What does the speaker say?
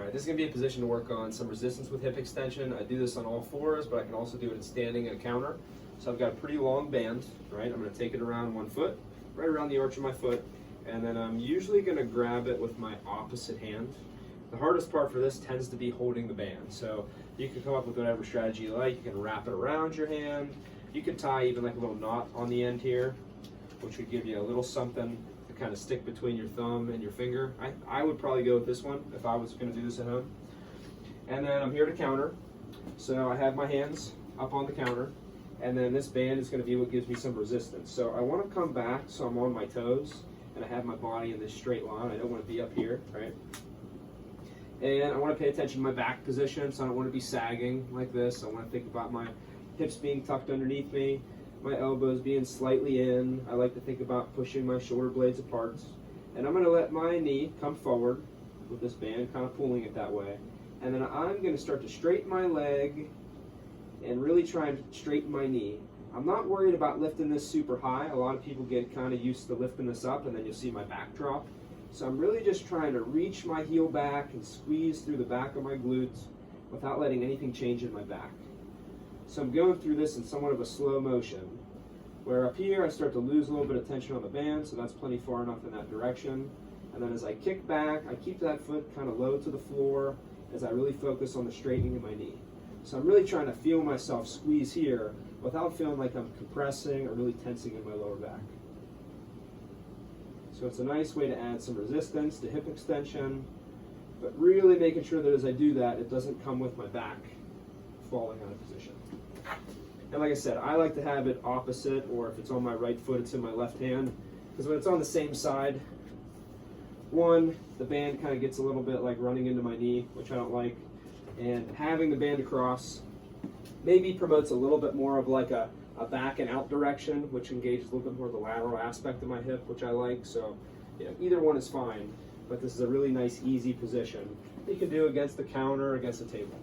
right, this is going to be a position to work on some resistance with hip extension. I do this on all fours, but I can also do it in standing and a counter. So I've got a pretty long band, right? I'm going to take it around 1 foot, right around the arch of my foot, and then I'm usually going to grab it with my opposite hand. The hardest part for this tends to be holding the band. So you can come up with whatever strategy you like. You can wrap it around your hand. You could tie even like a little knot on the end here, which would give you a little something to kind of stick between your thumb and your finger. I would probably go with this one if I was going to do this at home. And then I'm here to counter. So I have my hands up on the counter, and then this band is going to be what gives me some resistance. So I want to come back so I'm on my toes, and I have my body in this straight line. I don't want to be up here, right? And I want to pay attention to my back position, so I don't want to be sagging like this. I want to think about my hips being tucked underneath me, my elbows being slightly in. I like to think about pushing my shoulder blades apart. And I'm going to let my knee come forward with this band, kind of pulling it that way. And then I'm going to start to straighten my leg and really try and straighten my knee. I'm not worried about lifting this super high. A lot of people get kind of used to lifting this up, and then you'll see my back drop. So I'm really just trying to reach my heel back and squeeze through the back of my glutes without letting anything change in my back. So I'm going through this in somewhat of a slow motion, where up here I start to lose a little bit of tension on the band, so that's plenty far enough in that direction. And then as I kick back, I keep that foot kind of low to the floor as I really focus on the straightening of my knee. So I'm really trying to feel myself squeeze here without feeling like I'm compressing or really tensing in my lower back. So it's a nice way to add some resistance to hip extension, but really making sure that as I do that, it doesn't come with my back falling out of position. And like I said, I like to have it opposite, or if it's on my right foot, it's in my left hand, because when it's on the same side, one, the band kind of gets a little bit like running into my knee, which I don't like, and having the band across maybe promotes a little bit more of like a back and out direction, which engages a little bit more of the lateral aspect of my hip, which I like. So either one is fine, but this is a really nice, easy position you can do against the counter, against the table.